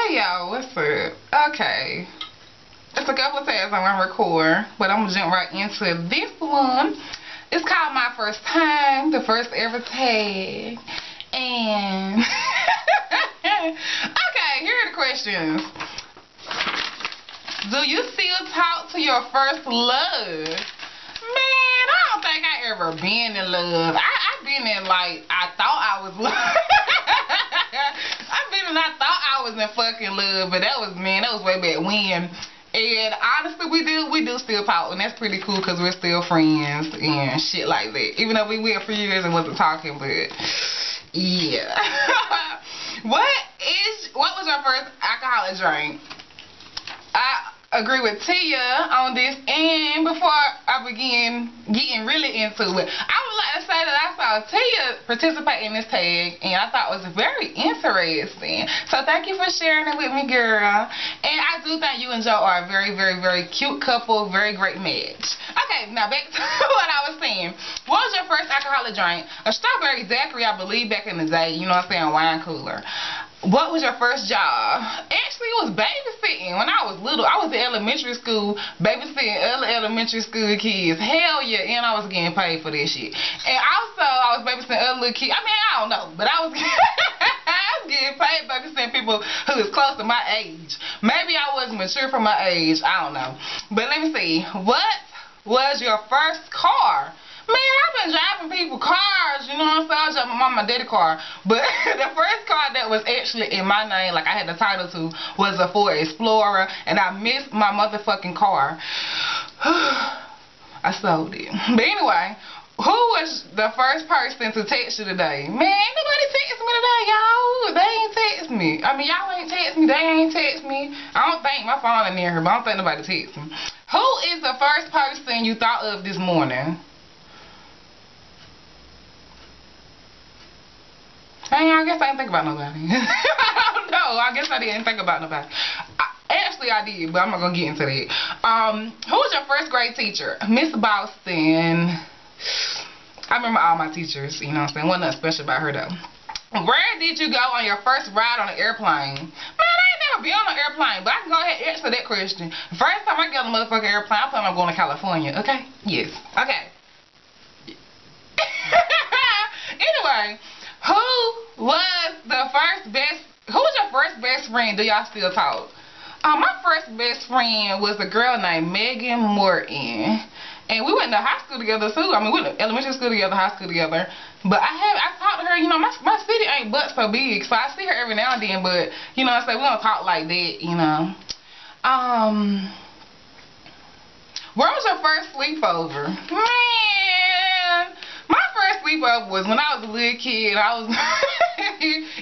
Hey y'all, what's up? Okay, it's a couple of tags I'm gonna record, but I'm gonna jump right into this one. It's called My First Time, the first ever tag. And okay, here are the questions. Do you still talk to your first love? Man, I don't think I ever been in love. I've been in, like, I thought I was love. I thought I was in fucking love, but that was way back when. And honestly, we do still talk, and that's pretty cool because we're still friends and shit like that. Even though we went for years and wasn't talking, but yeah. What was your first alcoholic drink? I agree with Tia on this, and before I begin getting really into it, I would like to say that I saw Tia participate in this tag, and I thought it was very interesting. So thank you for sharing it with me, girl. And I do think you and Joe are a very, very, very cute couple, very great match. Okay, now back to what I was saying. What was your first alcoholic drink? A strawberry daiquiri, I believe, back in the day. You know what I'm saying? Wine cooler. What was your first job? Actually, it was babysitting. When I was little, I was in elementary school babysitting other elementary school kids. Hell yeah, and I was getting paid for this shit. And also, I was babysitting other little kids. I mean, I don't know, but I was getting paid babysitting people who was close to my age. Maybe I wasn't mature for my age. I don't know. But let me see. What was your first car? Man, I've been driving people cars, you know what I'm saying? I was driving my mom and my daddy car. But the first car that was actually in my name, like I had the title to, was a Ford Explorer. And I missed my motherfucking car. I sold it. But anyway, who was the first person to text you today? Man, ain't nobody text me today, y'all. They ain't text me. I mean, y'all ain't text me. They ain't text me. I don't think my phone in there, but I don't think nobody text me. Who is the first person you thought of this morning? Hey, I guess I didn't think about nobody. I don't know. I guess I didn't think about nobody. Actually, I did, but I'm not going to get into that. Who was your first grade teacher? Miss Boston. I remember all my teachers, you know what I'm saying? Wasn't nothing special about her, though. Where did you go on your first ride on an airplane? Man, I ain't never been on an airplane, but I can go ahead and answer that question. The first time I get on a motherfucking airplane, I plan on going to California, okay? Yes. Okay. Anyway. Who was your first best friend? Do y'all still talk? My first best friend was a girl named Megan Morton. And we went to high school together too. I mean, we went to elementary school together, high school together. But I talked to her, you know, my city ain't but so big. So I see her every now and then, but, you know what I'm saying, we don't talk like that, you know. Where was your first sleepover? Man, my first sleepover was when I was a little kid.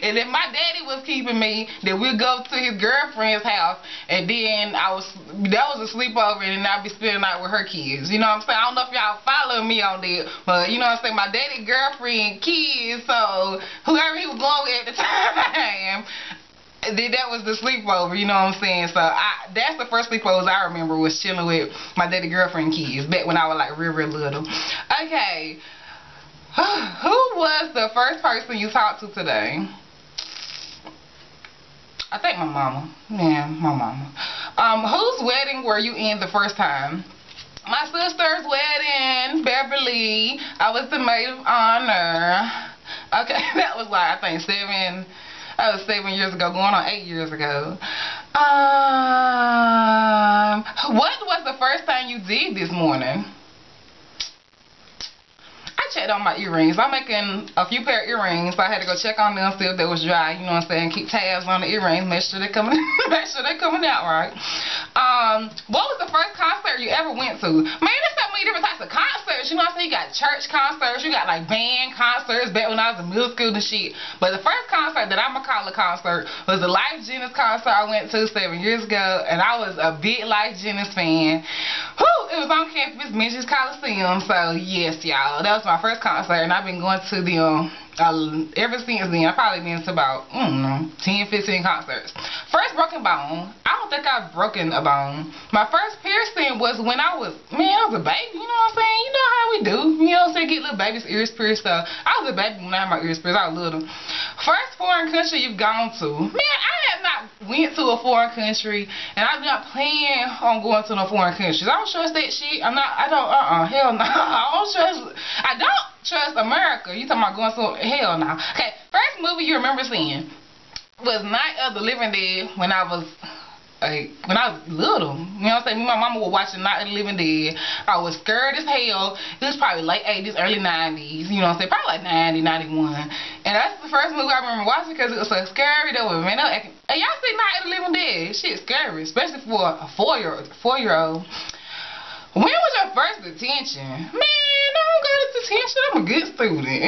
And then my daddy was keeping me, then we'd go to his girlfriend's house, and then that was a sleepover, and then I'd be spending the night with her kids. You know what I'm saying? I don't know if y'all follow me on that, but you know what I'm saying? My daddy girlfriend kids, so whoever he was going with at the time, then that was the sleepover, you know what I'm saying? So that's the first sleepovers I remember, was chilling with my daddy girlfriend kids back when I was like real little. Okay. Who was the first person you talked to today? I think my mama. Yeah, my mama. Whose wedding were you in the first time? My sister's wedding, Beverly. I was the maid of honor. Okay, that was like, I think 7 years ago, going on 8 years ago. What was the first thing you did this morning? Checked on my earrings. I'm making a few pair of earrings, so I had to go check on them, see if they was dry, you know what I'm saying, keep tabs on the earrings, make sure they're coming out right. What was the first concert you ever went to? Man, there's so many different types of concerts, you know what I'm saying? You got church concerts, you got like band concerts back when I was in middle school and shit. But the first concert that I'm gonna call a concert was the Life Genesis concert I went to 7 years ago, and I was a big Life Genesis fan. Whew, it was on campus, Menzies Coliseum, so yes, y'all, that was my first concert, and I've been going to them ever since then. I've probably been to about, I don't know, 10, 15 concerts. First broken bone. I don't think I've broken a bone. My first piercing was when I was a baby, you know what I'm saying? You know how we do. You know what I'm saying? Get little babies' ears pierced. So I was a baby when I had my ears pierced. I was little. First foreign country you've gone to. Man, I have not went to a foreign country, and I'm not planning on going to no foreign countries. I don't trust that shit. Hell no. I don't trust America. You talking about going to, hell no. Okay, first movie you remember seeing was Night of the Living Dead when I was little. You know what I'm saying? Me and my mama were watching Night of the Living Dead. I was scared as hell. It was probably late 80s, early 90s. You know what I'm saying? Probably like 90, 91. And that's the first movie I remember watching because it was so scary. That was, man, and y'all see Night of the Living Dead? Shit's scary, especially for a 4-year-old. When was your first detention? Man, don't go to detention. I'm a good student.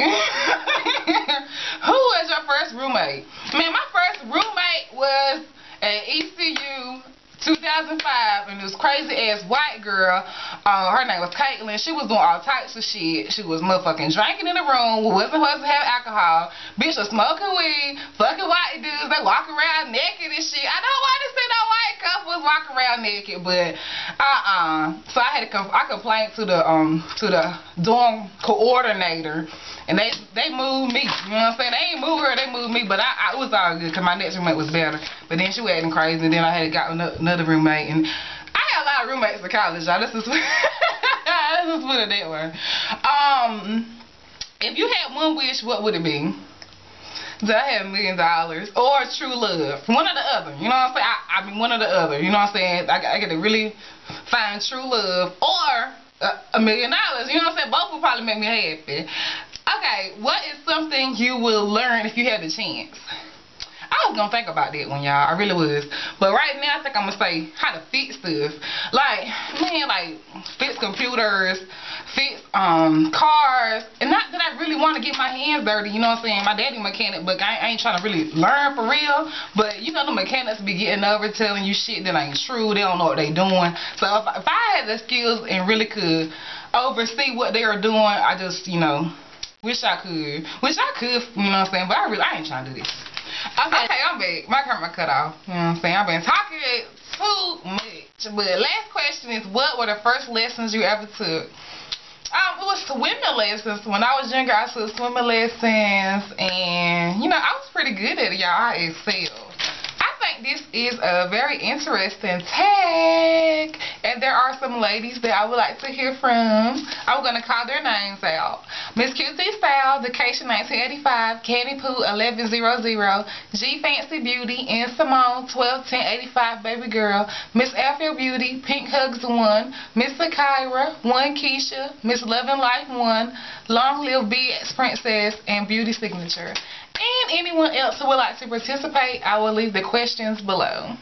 Who was your first roommate? Man, my first roommate was at ECU 2005, and this crazy ass white girl, her name was Caitlin. She was doing all types of shit. She was motherfucking drinking in the room, wasn't supposed to have alcohol. Bitch was smoking weed, fucking white dudes. They walk around naked and shit. I don't want to see no white couples walk around naked, but so I complained to the dorm coordinator. And they moved me, you know what I'm saying? They ain't move her, they moved me, but it was all good because my next roommate was better. But then she was acting crazy, and then I had got another roommate, and I had a lot of roommates in college, y'all. Let's just put it that way. If you had one wish, what would it be? Did I have $1 million or true love? One or the other, you know what I'm saying? I mean, one or the other, you know what I'm saying? I get to really find true love or $1 million, you know what I'm saying? Both would probably make me happy. Okay, what is something you will learn if you had the chance? I was gonna think about that one, y'all. I really was. But right now, I think I'm gonna say how to fix stuff. Like, man, like, fix computers, fix cars. And not that I really want to get my hands dirty, you know what I'm saying? My daddy mechanic, but I ain't trying to really learn for real. But, you know, the mechanics be getting over telling you shit that ain't true. They don't know what they doing. So, if I had the skills and really could oversee what they are doing, I just, you know, wish I could, you know what I'm saying? But I ain't trying to do this. Okay, I'm back. My camera cut off. You know what I'm saying? I've been talking too much. But last question is, what were the first lessons you ever took? It was swimming lessons. When I was younger, I took swimming lessons, and you know, I was pretty good at it, y'all. I excelled. I think this is a very interesting tag, and there are some ladies that I would like to hear from. I'm going to call their names out. MsQtStyle, Vacation 1985, Candy Poo 1100, GfancyBeauty, NSemone 121085, Baby Girl, MsAfroBeauty, Pink Hugs 1, MsSikara, 1 Keisha, Miss Loving Life 1, LongLiveBXPrincess, and BeautySignature. And anyone else who would like to participate, I will leave the questions below.